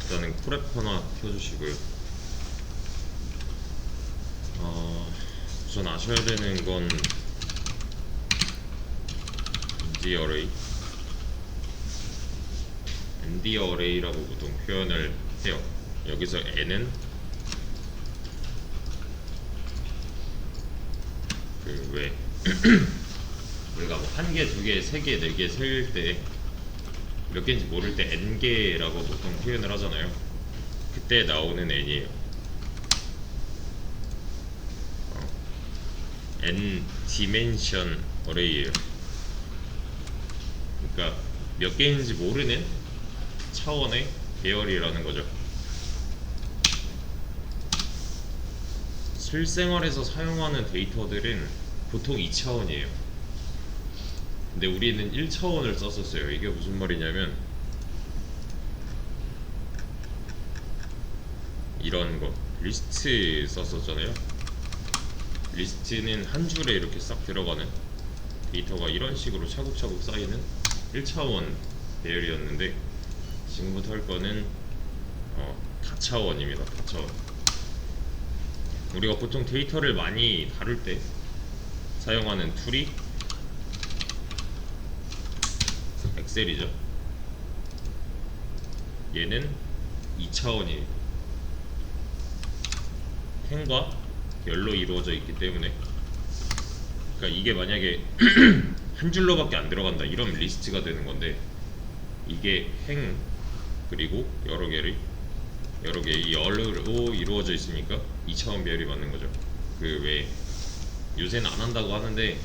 일단은 쿨앱 하나 켜주시고요. 우선 아셔야 되는 건 ND 어레이라고 보통 표현을 해요. 여기서 N은 그 왜 우리가 뭐 한 개, 두 개, 세 개, 네 개 셀 때 몇 개인지 모를 때 N개라고 보통 표현을 하잖아요. 그때 나오는 N이에요. N 디멘션 어레이예요. 그러니까 몇 개인지 모르는 차원의 배열이라는 거죠. 실생활에서 사용하는 데이터들은 보통 2차원이에요. 근데 우리는 1차원을 썼었어요. 이게 무슨 말이냐면 이런 거 리스트 썼었잖아요. 리스트는 한 줄에 이렇게 싹 들어가는 데이터가 이런 식으로 차곡차곡 쌓이는 1차원 배열이었는데 지금부터 할 거는 다차원입니다. 다차원. 우리가 보통 데이터를 많이 다룰 때 사용하는 툴이 엑셀이죠. 얘는 2차원이에요. 행과 열로 이루어져 있기 때문에, 그러니까 이게 만약에 한 줄로밖에 안 들어간다 이런 리스트가 되는 건데, 이게 행 그리고 여러 개의 열로 이루어져 있으니까 2차원 배열이 맞는 거죠. 그 왜 요새는 안 한다고 하는데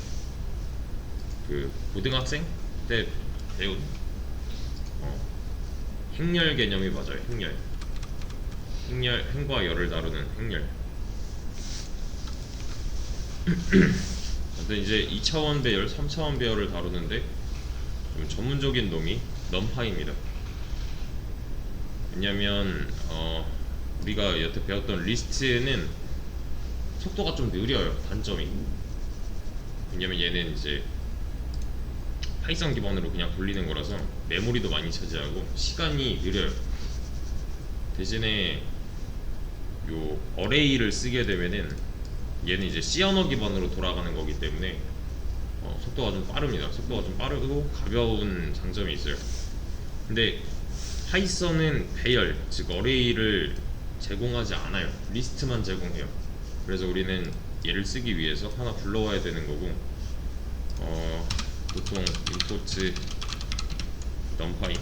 그 고등학생 때 배운 행렬 개념이 맞아요. 행과 열을 다루는 행렬. 근데 이제 2차원 배열, 3차원 배열을 다루는데 좀 전문적인 놈이 넘파이입니다. 왜냐면 우리가 여태 배웠던 리스트는 속도가 좀 느려요. 단점이. 왜냐면 얘는 이제 파이썬 기반으로 그냥 돌리는 거라서 메모리도 많이 차지하고 시간이 느려요. 대신에 요 어레이를 쓰게 되면은 얘는 이제 C 언어 기반으로 돌아가는 거기 때문에 속도가 좀 빠릅니다. 속도가 좀 빠르고 가벼운 장점이 있어요. 근데 파이썬은 배열, 즉 어레이를 제공하지 않아요. 리스트만 제공해요. 그래서 우리는 얘를 쓰기 위해서 하나 불러와야 되는 거고, 보통 import numpy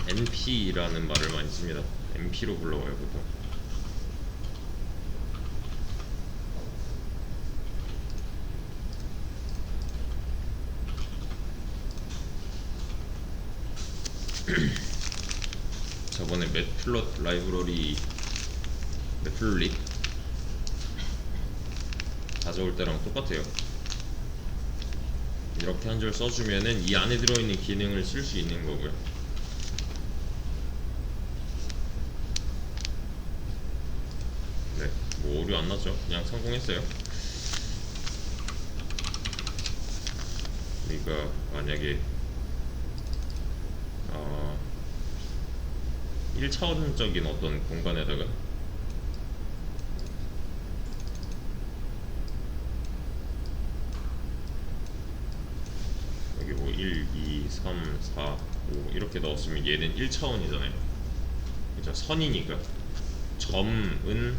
np라는 말을 많이 씁니다. np로 불러와요 보통. 저번에 매플롯 라이브러리 매플릿 가져올 때랑 똑같아요. 이렇게 한 줄 써주면은 이 안에 들어있는 기능을 쓸 수 있는 거고요. 네, 뭐 오류 안 나죠? 그냥 성공했어요. 우리가 만약에 1차원적인 어떤 공간에다가 여기 뭐 1, 2, 3, 4, 5 이렇게 넣었으면 얘는 1차원이잖아요. 그죠? 선이니까. 점은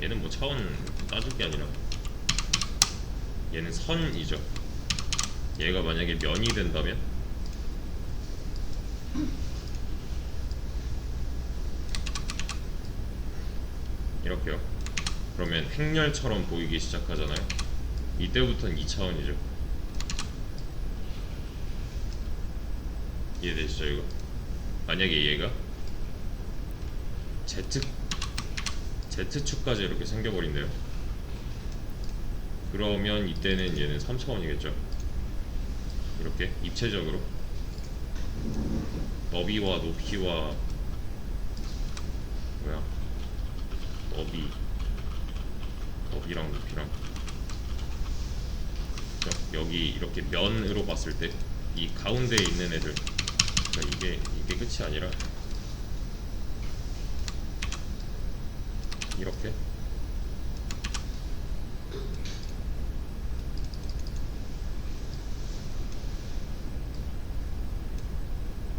얘는 뭐 차원 따질 게 아니라 얘는 선이죠. 얘가 만약에 면이 된다면 이렇게요. 그러면 행렬처럼 보이기 시작하잖아요. 이때부터는 2차원이죠. 이해되시죠 이거? 만약에 얘가 Z축까지 이렇게 생겨버린대요. 그러면 이때는 얘는 3차원이겠죠. 이렇게 입체적으로 너비와 높이와 너비랑 높이랑 여기 이렇게 면으로 봤을 때 이 가운데에 있는 애들 그러니까 이게 끝이 아니라 이렇게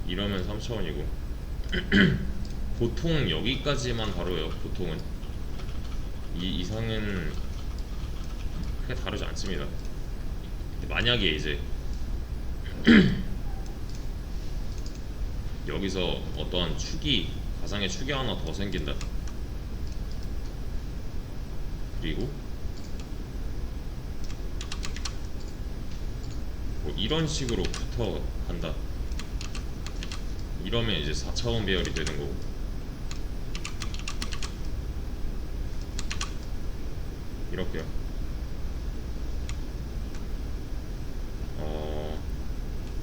이러면 3차원이고 보통 여기까지만 다뤄요. 보통은 이 이상은 크게 다르지 않습니다. 근데 만약에 이제 여기서 어떠한 축이 가상의 축이 하나 더 생긴다. 그리고 뭐 이런 식으로 붙어 간다. 이러면 이제 4차원 배열이 되는 거고, 이렇게요.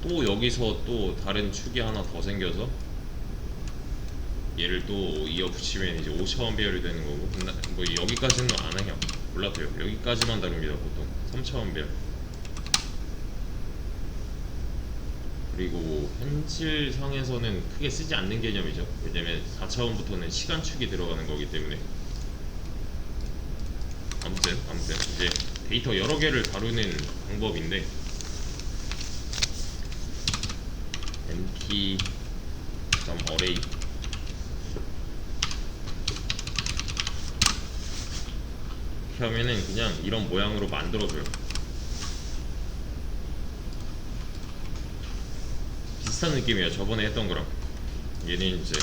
또 여기서 또 다른 축이 하나 더 생겨서 얘를 또 이어붙이면 이제 5차원 배열이 되는 거고, 뭐 여기까지는 안 해요. 몰라도요. 여기까지만 다룹니다. 보통 3차원 배열. 그리고 현실상에서는 크게 쓰지 않는 개념이죠. 왜냐면 4차원부터는 시간축이 들어가는 거기 때문에. 아무튼 이제 데이터 여러 개를 다루는 방법인데, np.array 이렇게 하면은 그냥 이런 모양으로 만들어줘요. 비슷한 느낌이에요. 저번에 했던 거랑. 얘는 이제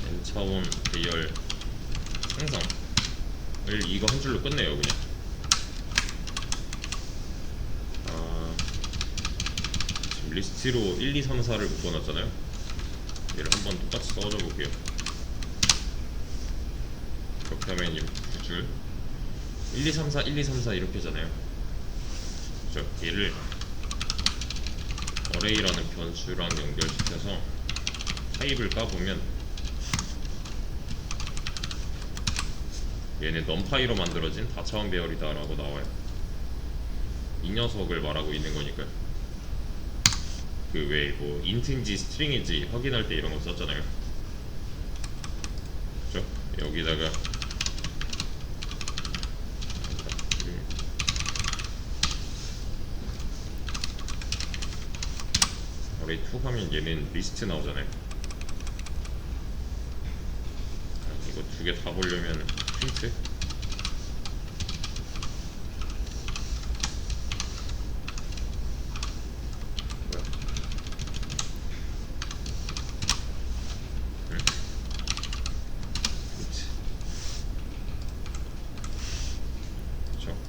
n차원 배열 상상을 이거 한 줄로 끝내요. 그냥 지금 리스트로 1, 2, 3, 4를 묶어놨잖아요. 얘를 한번 똑같이 써줘 볼게요. 이렇게 하면 이렇게 두 줄 1, 2, 3, 4, 1, 2, 3, 4 이렇게 잖아요. 그렇죠? 얘를 array라는 변수랑 연결시켜서 타입을 까보면 얘는 numpy로 만들어진 다차원 배열이다 라고 나와요. 이 녀석을 말하고 있는 거니까요. 그 왜 뭐 int인지 string인지 확인할 때 이런 거 썼잖아요. 그죠? 여기다가 array2 하면 얘는 리스트 나오잖아요. 이거 두 개 다 보려면 프린트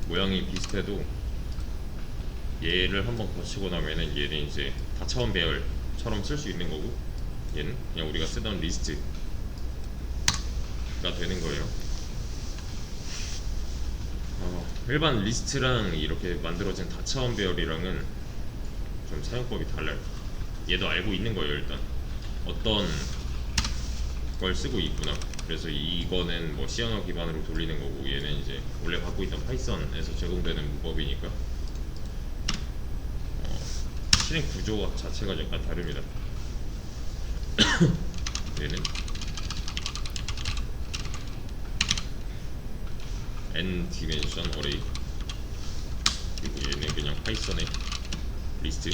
모양이 비슷해도 얘를 한번 거치고 나면은 얘는 이제 다차원 배열처럼 쓸 수 있는 거고, 얘는 그냥 우리가 쓰던 리스트가 되는 거예요. 일반 리스트랑 이렇게 만들어진 다차원 배열이랑은 좀 사용법이 달라요. 얘도 알고 있는 거예요. 일단 어떤 걸 쓰고 있구나. 그래서 이거는 뭐 C 언어 기반으로 돌리는 거고, 얘는 이제 원래 갖고 있던 파이썬에서 제공되는 문법이니까 실행 구조 자체가 약간 다릅니다. 얘는 n 디멘션 어레이, 그리고 얘는 그냥 파이썬의 리스트.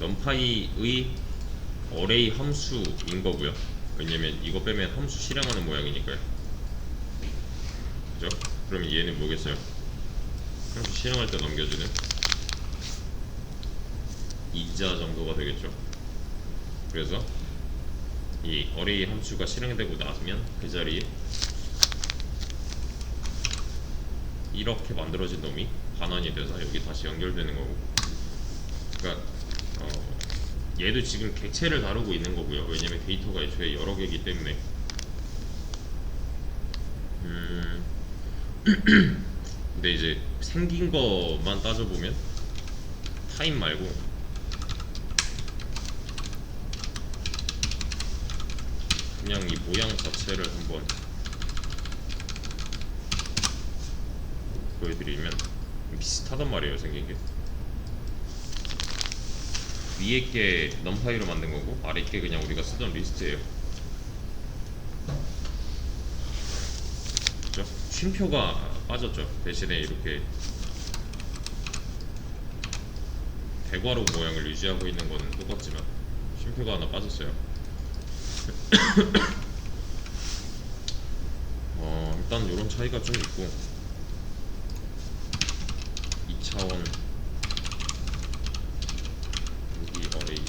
numpy의 array 함수인 거고요. 왜냐면 이거 빼면 함수 실행하는 모양이니까요. 그죠? 그럼 얘는 뭐겠어요? 함수 실행할 때 넘겨주는 이자 정도가 되겠죠. 그래서 이 array 함수가 실행되고 나면 그 자리에 이렇게 만들어진 놈이 반환이 돼서 여기 다시 연결되는 거고. 그러니까 얘도 지금 객체를 다루고 있는 거고요. 왜냐면 데이터가 애초에 여러 개이기 때문에. 근데 이제 생긴 것만 따져보면 타입 말고 그냥 이 모양 자체를 한번 보여드리면 비슷하단 말이에요. 생긴 게 위에 게 넘파이로 만든 거고 아래 게 그냥 우리가 쓰던 리스트예요. 그죠? 쉼표가 빠졌죠. 대신에 이렇게 대괄호 모양을 유지하고 있는 거는 똑같지만 쉼표가 하나 빠졌어요. 일단 이런 차이가 좀 있고 2차원 여기 어레이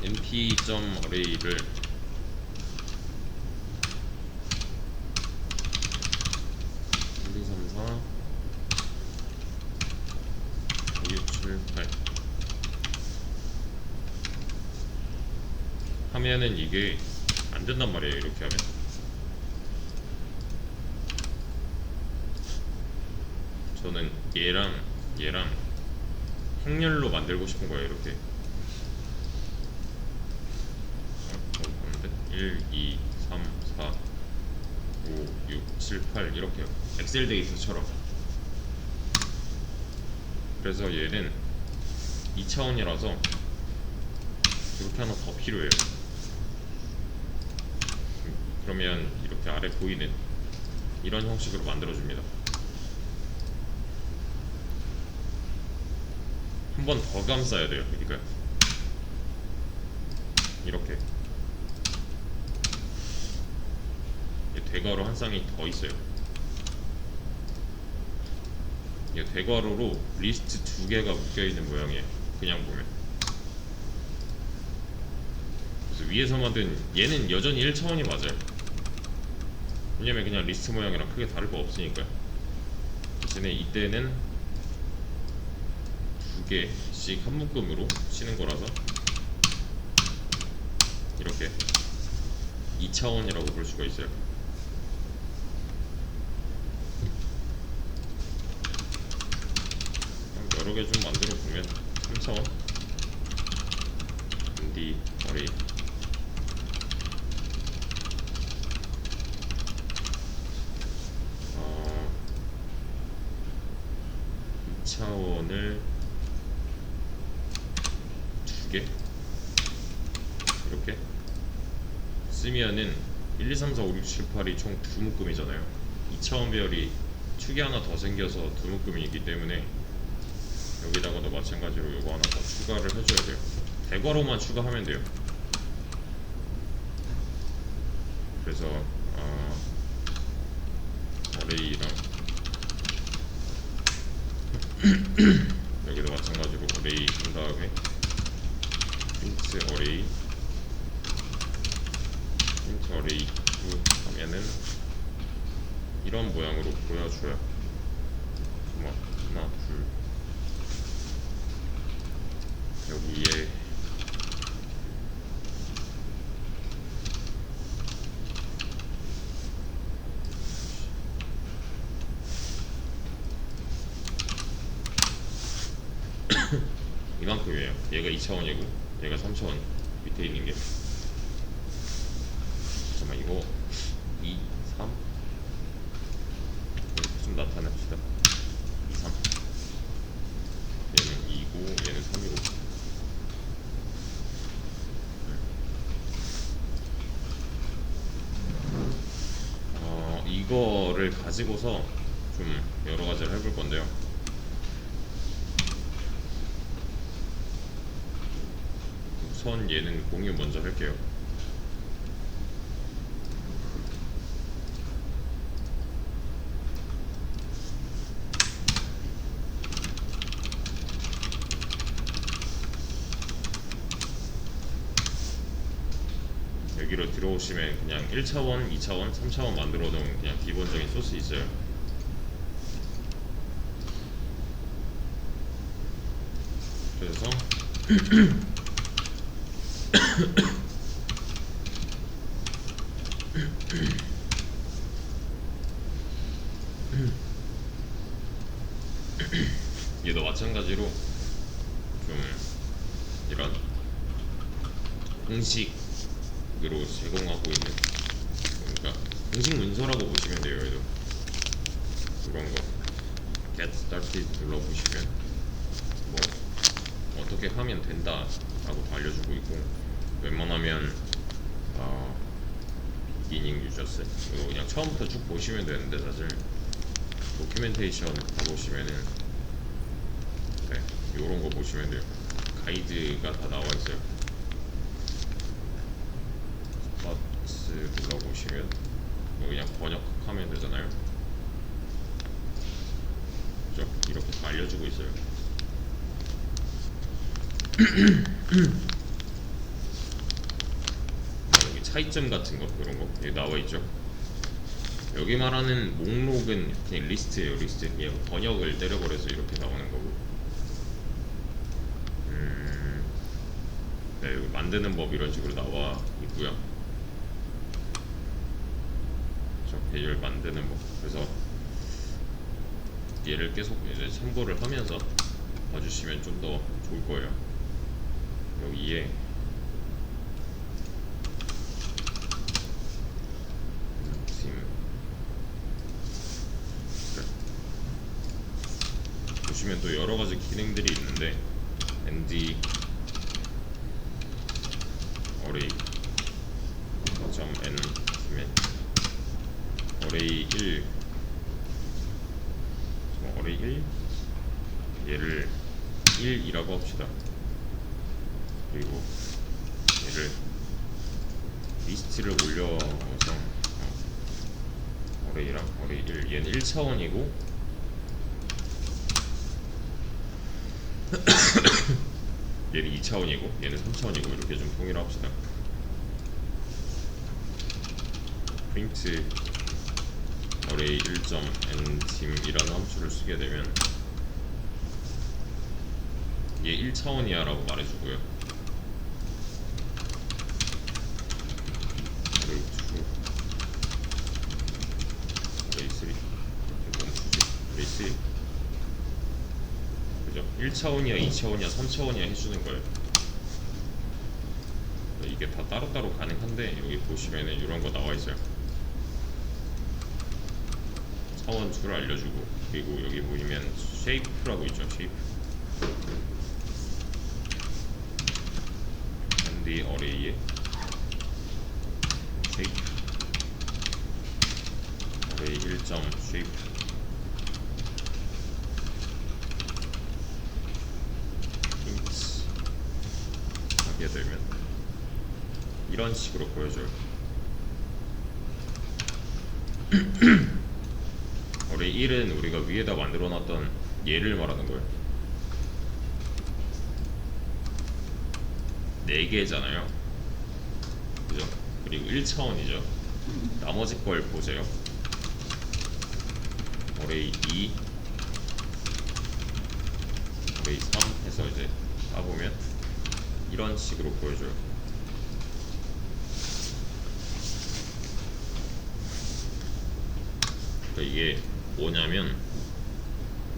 np.array를 1, 2, 3, 4 5, 6, 7, 8 하면은 이게 안 된단 말이에요. 이렇게 하면 저는 얘랑 행렬로 만들고 싶은 거예요. 이렇게 1, 2, 3, 4, 5, 6, 7, 8 이렇게요. 엑셀 데이터처럼. 그래서 얘는 2차원이라서 이렇게 하나 더 필요해요. 그러면 이렇게 아래 보이는 이런 형식으로 만들어줍니다. 한 번 더 감싸야 돼요. 그러니까 이렇게 대괄호 한 쌍이 더 있어요. 이 대괄호로 리스트 두 개가 묶여있는 모양이에요. 그냥 보면. 그래서 위에서 만든 얘는 여전히 1차원이 맞아요. 왜냐면 그냥 리스트 모양이랑 크게 다를 거 없으니까요. 대신에 이때는 두 개씩 한 묶음으로 치는 거라서 이렇게 2차원이라고 볼 수가 있어요. 여러 개 좀 만들어 보면 3차원 ND 어레이 2차원을 두 개 이렇게 쓰면은 1, 2, 3, 4, 5, 6, 7, 8이 총 두 묶음이잖아요. 2차원 배열이 축이 하나 더 생겨서 두 묶음이기 때문에 여기다가도 마찬가지로 이거 하나 더 추가를 해줘야 돼요. 대괄호만 추가하면 돼요. 그래서 어레이랑 여기도 마찬가지로 어레이 한 다음에 프린트 어레이 프린트 어레이 하면은 이런 모양으로 보여줘요. 하나 둘 여기에 이만큼이에요. 얘가 2차원이고 얘가 3차원 밑에 있는 게 잠깐만 이거 2, 3 이렇게 좀 나타냅시다. 2, 3 얘는 2고 얘는 3이고 이거를 가지고서 좀 여러 가지를 해볼 건데요. 우선 얘는 공유 먼저 할게요. 여기로 들어오시면 그냥 1차원, 2차원, 3차원 만들어 놓은 그냥 기본적인 소스 있어요. 그래서 얘도 마찬가지로 좀 이런 공식으로 제공하고 있는, 그러니까 공식 문서라고 보시면 돼요. 얘도 이런 거 Get Started 눌러보시면 뭐 어떻게 하면 된다 라고 알려주고 있고, 웬만하면 비기닝 유저스 이거 그냥 처음부터 쭉 보시면 되는데, 사실 도큐멘테이션 가보시면은 네, 요런 거 보시면 돼요. 가이드가 다 나와 있어요. 스타트 눌러보시면 이거 그냥 번역하면 되잖아요. 그죠? 이렇게 다 알려주고 있어요. 여기 차이점 같은 거, 그런 거 여기 나와 있죠. 여기 말하는 목록은 그냥 리스트예요. 리스트. 그냥 번역을 때려버려서 이렇게 나오는 거고. 네, 여기 만드는 법 이런 식으로 나와 있고요. 저 배열 만드는 법. 그래서 얘를 계속 이제 참고를 하면서 봐주시면 좀 더 좋을 거예요. 여기에 보시면 또 여러 가지 기능들이 있는데, ND array .n array 1 array 1 얘를 1이라고 합시다. 그리고 얘를 리스트를 올려서 array랑 array 1 얘는 1차원이고 얘는 2차원이고 얘는 3차원이고 이렇게 좀 통일합시다. print array 1.ndim 이라는 함수를 쓰게 되면 얘 1차원이야 라고 말해주고요. array 2 array 3 array 3 그죠? 1차원이야 2차원이야 3차원이야 해주는 거예요. 이게 다 따로따로 가능한데, 여기 보시면은 이런 거 나와 있어요. 차원 수를 알려주고, 그리고 여기 보시면 shape라고 있죠. shape ND array에 shape array 1.shape 하게 되면 이런 식으로 보여줘요. array 1은 우리가 위에다 만들어놨던 얘를 말하는 거예요. 4개잖아요. 그죠? 그리고 1차원이죠. 나머지 걸 보세요. array 2, array 3 해서 이제 따보면 이런 식으로 보여줘요. 그러니까 이게 뭐냐면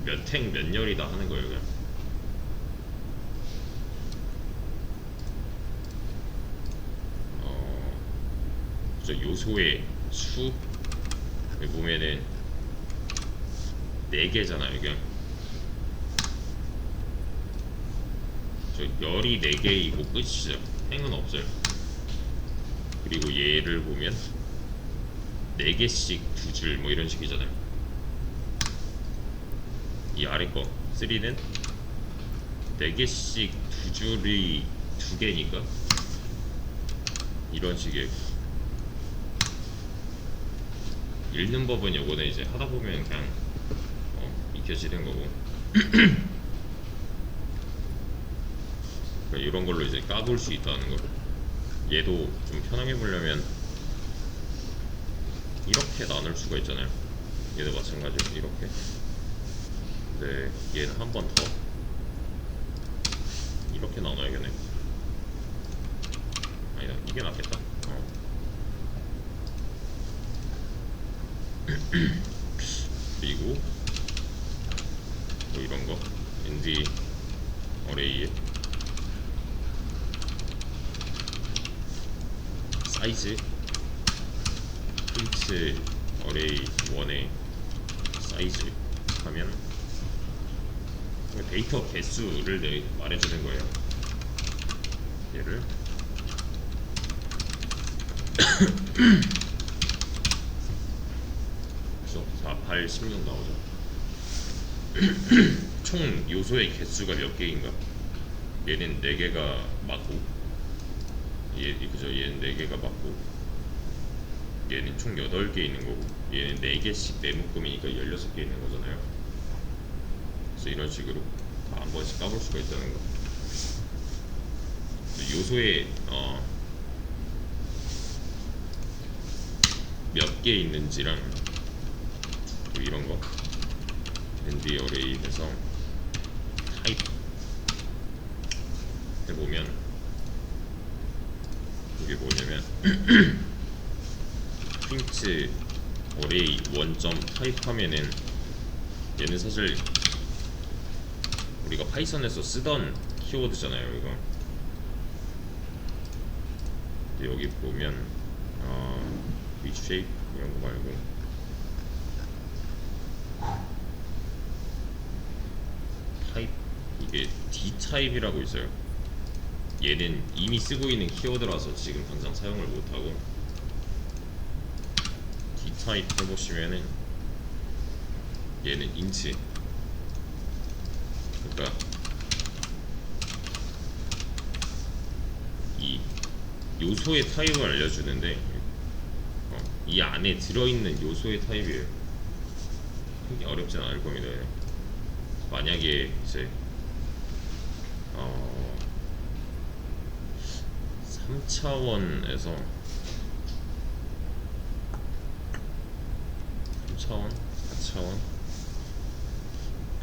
몇 행 몇 열이다 하는 거예요. 그냥 요소의 수 여기 보면은 4개잖아요. 그냥 열이 4개이고 끝이죠. 행은 없어요. 그리고 얘를 보면 4개씩 2줄 뭐 이런 식이잖아요. 이 아래 거 3는 4개씩 2줄이 2개니까 이런 식의 읽는 법은 요거는 이제 하다 보면 그냥 익혀지는 거고 그러니까 이런 걸로 이제 까볼 수 있다는 거. 얘도 좀 편하게 보려면 이렇게 나눌 수가 있잖아요. 얘도 마찬가지로 이렇게. 근데 얘는 한 번 더 이렇게 나눠야겠네. 아니다, 이게 낫겠다. 그리고 뭐 이런 거 ND array에 사이즈 프린트 어레이 1의 사이즈 하면 데이터 개수를 말해주는 거예요. 얘를 그래서 4, 8, 16 나오죠. 총 요소의 개수가 몇 개인가? 얘는 4개가 맞고, 그죠? 얘는 4개가 맞고, 얘는 총 8개 있는 거고, 얘는 4개씩 4묶음이니까 16개 있는 거잖아요. 그래서 이런 식으로 다 한 번씩 까볼 수가 있다는 거. 요소에 몇 개 있는지랑 또 이런 거 ND 어레이에서 타입 해보면 이게 뭐냐면 프린트 어레이 1.타입 하면은 얘는 사실 우리가 파이썬에서 쓰던 키워드잖아요. 이거 여기 보면 위치 쉐입 이런 거 말고 타입, 이게 D 타입이라고 있어요. 얘는 이미 쓰고 있는 키워드라서 지금 당장 사용을 못하고, D 타입 해보시면은 얘는 인트, 그러니까 이 요소의 타입을 알려주는데 이 안에 들어있는 요소의 타입이에요. 크게 어렵진 않을 겁니다. 만약에 이제 3차원에서 3차원, 4차원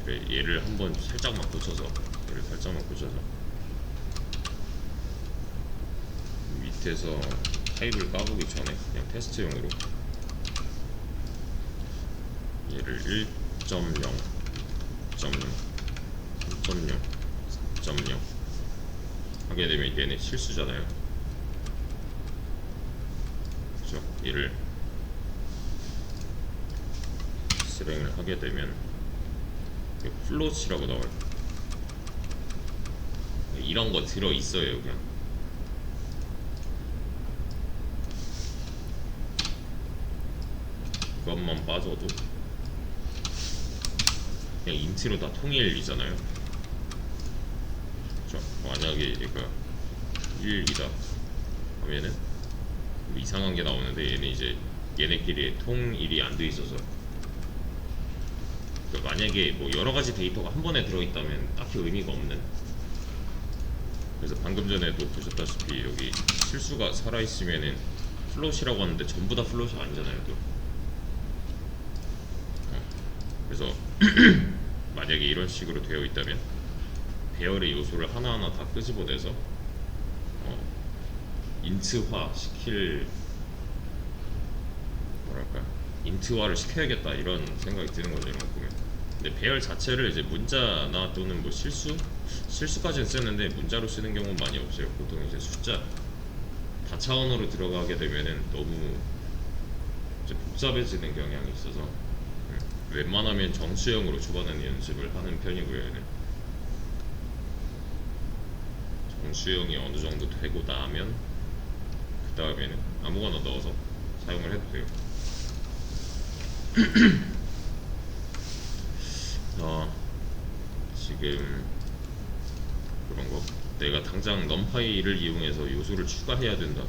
그래, 얘를 한번 살짝만 고쳐서 밑에서 타입을 까보기 전에 그냥 테스트용으로 얘를 1.0, 2.0, 3.0, 4.0 하게 되면 얘는 실수잖아요. 그죠? 얘를 실행을 하게 되면 플롯이라고 나와요. 이런 거 들어있어요. 그냥 그것만 빠져도 그냥 인트로 다 통일이잖아요. 그렇죠? 만약에 얘가 1이다 하면은 뭐 이상한 게 나오는데, 얘는 이제 얘네끼리 통일이 안 돼 있어서, 그러니까 만약에 뭐 여러 가지 데이터가 한 번에 들어있다면 딱히 의미가 없는. 그래서 방금 전에도 보셨다시피 여기 실수가 살아있으면은 플롯이라고 하는데 전부 다 플롯이 아니잖아요. 또 그래서 만약에 이런 식으로 되어 있다면 배열의 요소를 하나하나 다 끄집어내서 인트화 시킬, 뭐랄까, 인트화를 시켜야겠다 이런 생각이 드는 거죠. 이만 보면. 근데 배열 자체를 이제 문자나 또는 뭐 실수까지는 쓰는데 문자로 쓰는 경우는 많이 없어요. 보통 이제 숫자 다차원으로 들어가게 되면은 너무 이제 복잡해지는 경향이 있어서 웬만하면 정수형으로 초반에는 연습을 하는 편이고요. 얘는 정수형이 어느 정도 되고 나면 그 다음에는 아무거나 넣어서 사용을 해도 돼요. 지금 그런 거, 내가 당장 넘파이를 이용해서 요소를 추가해야 된다,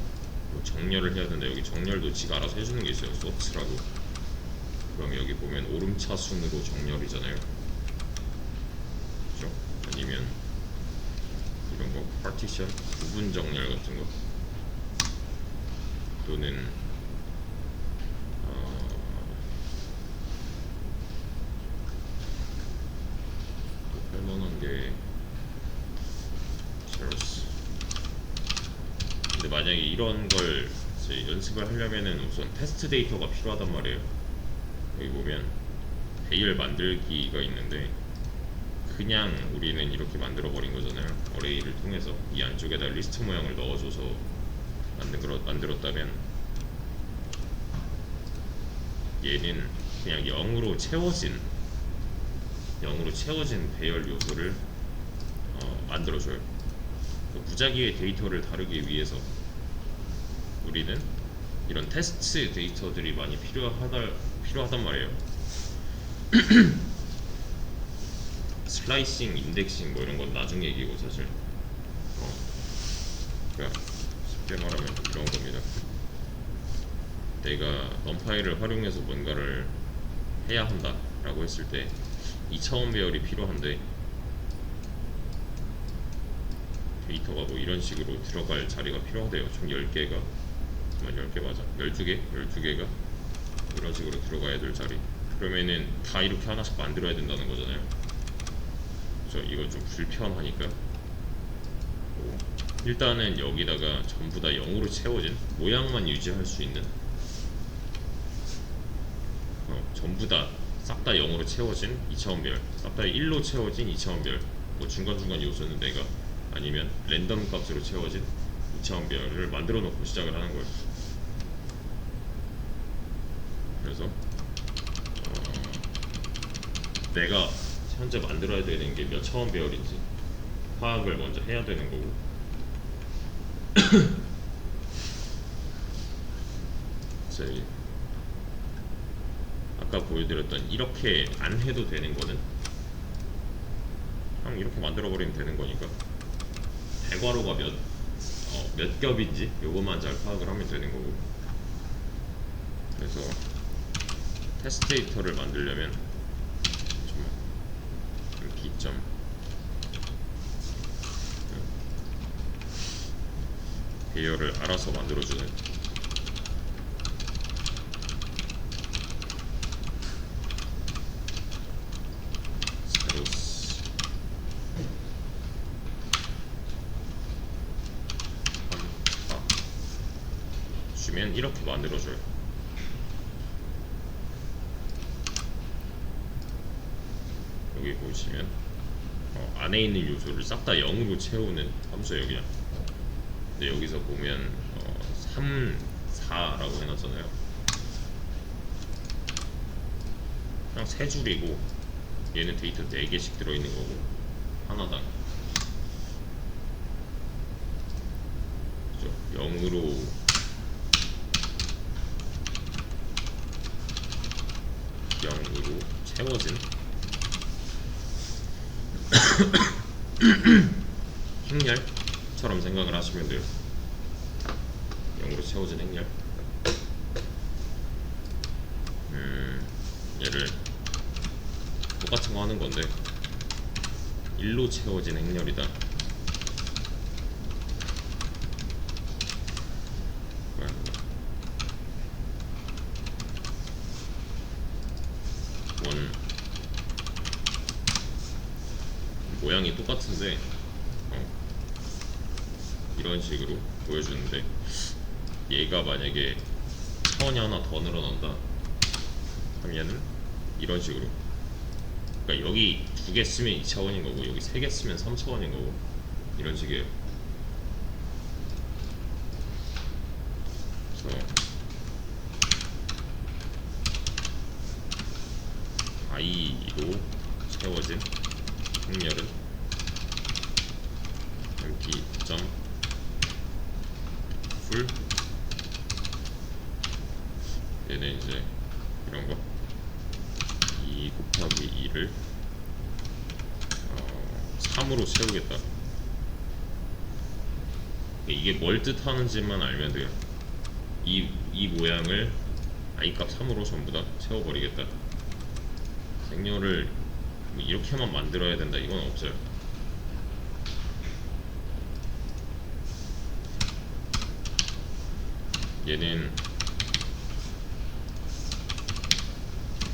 뭐 정렬을 해야 된다. 여기 정렬도 지가 알아서 해주는 게 있어요. 소트라고. 그럼 여기 보면 오름차순으로 정렬이잖아요. 그죠? 아니면 이런 거 파티션, 부분 정렬 같은 거, 또는 할만한 게 제로스. 근데 만약에 이런 걸 이제 연습을 하려면은 우선 테스트 데이터가 필요하단 말이에요. 여기 보면 배열 만들기가 있는데, 그냥 우리는 이렇게 만들어 버린 거잖아요. 어레이를 통해서 이 안쪽에다 리스트 모양을 넣어줘서 만들었다면 얘는 그냥 0으로 채워진 배열 요소를 만들어줘요. 그 무작위의 데이터를 다루기 위해서 우리는 이런 테스트 데이터들이 많이 필요하단 말이에요. 슬라이싱, 인덱싱 뭐 이런 건 나중 얘기고 사실. 그러니까 쉽게 말하면 이런 겁니다. 내가 넘파이를 활용해서 뭔가를 해야 한다라고 했을 때 2차원 배열이 필요한데 데이터가 뭐 이런 식으로 들어갈 자리가 필요하대요. 총 10개가 10개 맞아? 12개가 이런 식으로 들어가야 될 자리. 그러면은 다 이렇게 하나씩 만들어야 된다는 거잖아요. 그래서 이거 좀 불편하니까 일단은 여기다가 전부 다 0으로 채워진 모양만 유지할 수 있는 전부 다 싹 다 0으로 채워진 2차원 배열, 싹 다 1로 채워진 2차원 배열, 뭐 중간중간 요소는 내가 아니면 랜덤 값으로 채워진 2차원 배열을 만들어 놓고 시작을 하는 거예요. 그래서 내가 현재 만들어야 되는 게 몇 차원 배열인지 파악을 먼저 해야 되는 거고 저희 아까 보여드렸던 이렇게 안 해도 되는 거는 그냥 이렇게 만들어버리면 되는 거니까 대괄호가 몇 겹인지 요것만 잘 파악을 하면 되는 거고. 그래서 테스트 데이터를 만들려면 B점 배열을 알아서 만들어주는 세로스 주면 이렇게 만들어줘요. 여기 보시면 안에 있는 요소를 싹 다 0으로 채우는 함수예요 그냥. 근데 여기서 보면 3, 4라고 해놨잖아요. 그냥 세 줄이고 얘는 데이터 4개씩 들어있는 거고 하나당 그죠? 0으로 채워진 행렬처럼 생각을 하시면 돼요. 0으로 채워진 행렬. 얘를 똑같은 거 하는 건데 1로 채워진 행렬이다. 모양이 똑같은데 이런 식으로 보여주는데 얘가 만약에 차원이 하나 더 늘어난다 그럼 얘는 이런 식으로, 그러니까 여기 2개 쓰면 2차원인 거고 여기 3개 쓰면 3차원인 거고 이런 식이에요. 그래서 i로 채워진 행렬은 empty 점 full. 얘는 이제 이런 거 2 곱하기 2를 3으로 채우겠다. 이게 뭘 뜻하는지만 알면 돼요. 이 모양을 i 값 3으로 전부 다 채워버리겠다. 행렬을 뭐 이렇게만 만들어야 된다 이건 없어요. 얘는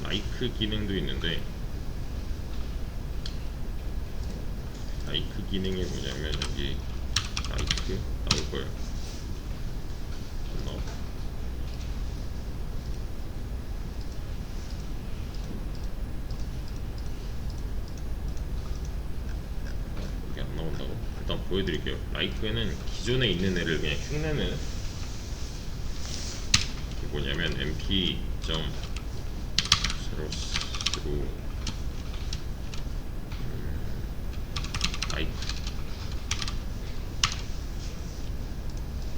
like 기능도 있는데 like 기능이 뭐냐면 여기 like 나올 거예요. 안 나와. 이게 안 나온다고? 일단 보여드릴게요. like는 기존에 있는 애를 그냥 흉내는 뭐냐면 mp.source로 type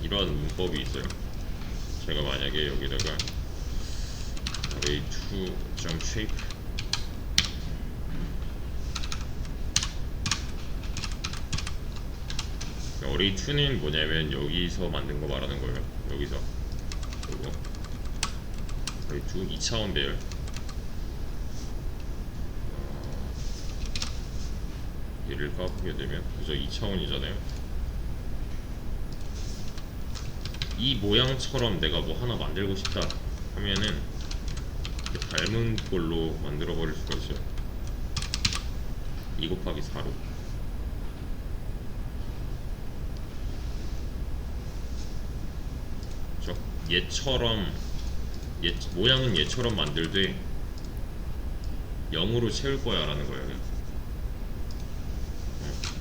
이런 문법이 있어요. 제가 만약에 여기다가 array2.shape array2는 뭐냐면 여기서 만든 거 말하는 거예요. 여기서 그리고 array2 2차원 배열 얘를 까보게 되면 그저 2차원이잖아요. 이 모양처럼 내가 뭐 하나 만들고 싶다 하면은 닮은 걸로 만들어 버릴 수가 있어요. 2 곱하기 4로 얘처럼 모양은 얘처럼 만들되 0으로 채울 거야 라는 거예요.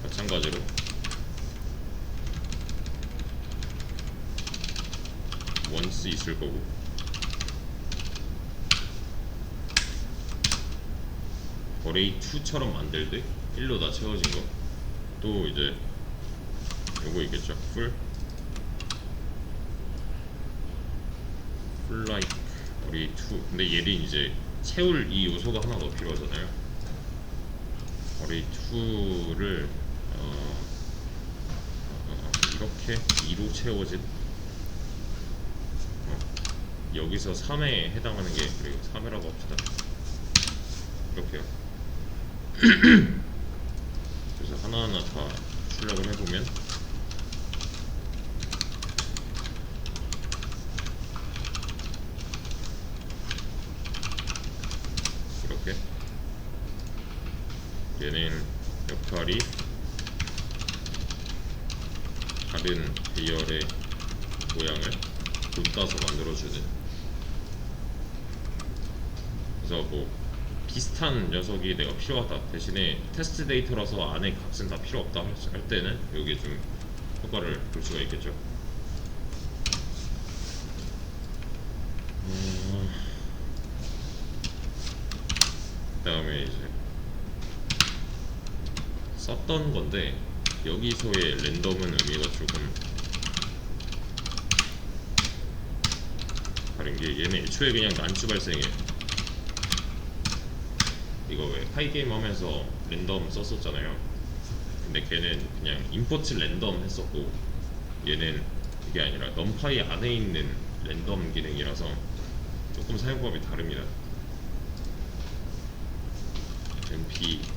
마찬가지로 once 있을 거고 array2처럼 만들되 1로 다 채워진 거 또 이제 요거 있겠죠. full like array2 근데 얘를 이제 채울 이 요소가 하나 더 필요하잖아요. array2를 이렇게 2로 채워진 여기서 3에 해당하는 게 그리고 3이라고 합시다. 이렇게요. 그래서 하나하나 다 출력을 해보면 이렇게 얘는 역할이 다른 배열의 모양을 돈 따서 만들어주는 그래서 뭐 비슷한 녀석이 내가 필요하다 대신에 테스트 데이터라서 안에 값은 다 필요 없다 할 때는 여기에 좀 효과를 볼 수가 있겠죠. 그 다음에 이제 썼던 건데 여기서의 랜덤은 의미가 조금 다른 게 얘는 애초에 그냥 난주 발생이에요. 이거 왜 파이게임 하면서 랜덤 썼었잖아요. 근데 걔는 그냥 임포트 랜덤 했었고 얘는 그게 아니라 넘파이 안에 있는 랜덤 기능이라서 조금 사용법이 다릅니다. np.random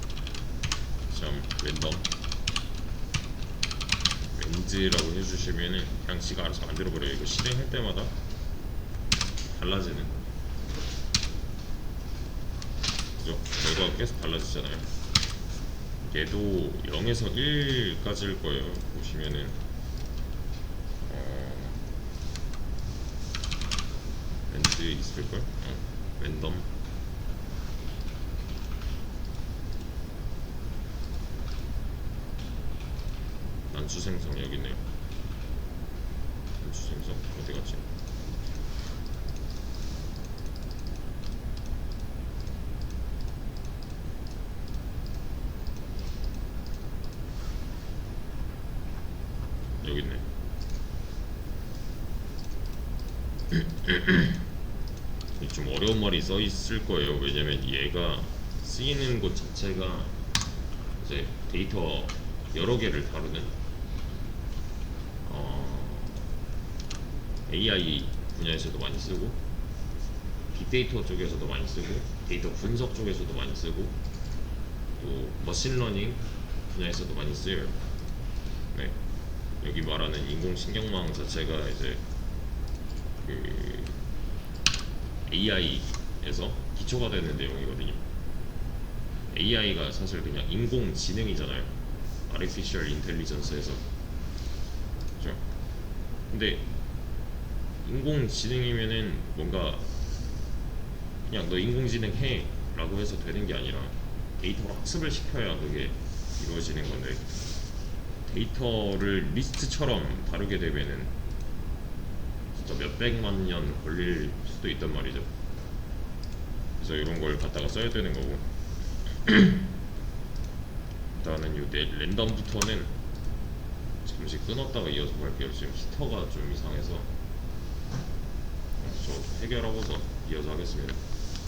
렌즈라고 해주시면은 그냥 지가 알아서 만들어버려요. 이거 실행할 때마다 달라지는 그죠? 결과가 계속 달라지잖아요. 얘도 0에서 1까지일 거예요. 보시면은 렌즈 있을걸? 랜덤 난수 생성 여기 있네요. 난수 생성 어디 갔지? 여기 있네. 좀 어려운 말이 써 있을 거예요. 왜냐면 얘가 쓰이는 곳 자체가 이제 데이터 여러 개를 다루는 AI 분야에서도 많이 쓰고 빅데이터 쪽에서도 많이 쓰고 데이터 분석 쪽에서도 많이 쓰고 또 머신러닝 분야에서도 많이 쓰여요. 네. 여기 말하는 인공신경망 자체가 이제 그 AI에서 기초가 되는 내용이거든요. AI가 사실 그냥 인공지능이잖아요. Artificial Intelligence에서 그렇죠? 근데 인공지능이면은 뭔가 그냥 너 인공지능 해 라고 해서 되는 게 아니라 데이터로 학습을 시켜야 그게 이루어지는 건데 데이터를 리스트처럼 다루게 되면은 진짜 몇백만 년 걸릴 수도 있단 말이죠. 그래서 이런 걸 갖다가 써야 되는 거고. 일단은 요 랜덤부터는 잠시 끊었다가 이어서 갈게요. 지금 히터가 좀 이상해서 저 해결하고서 이어서 하겠습니다.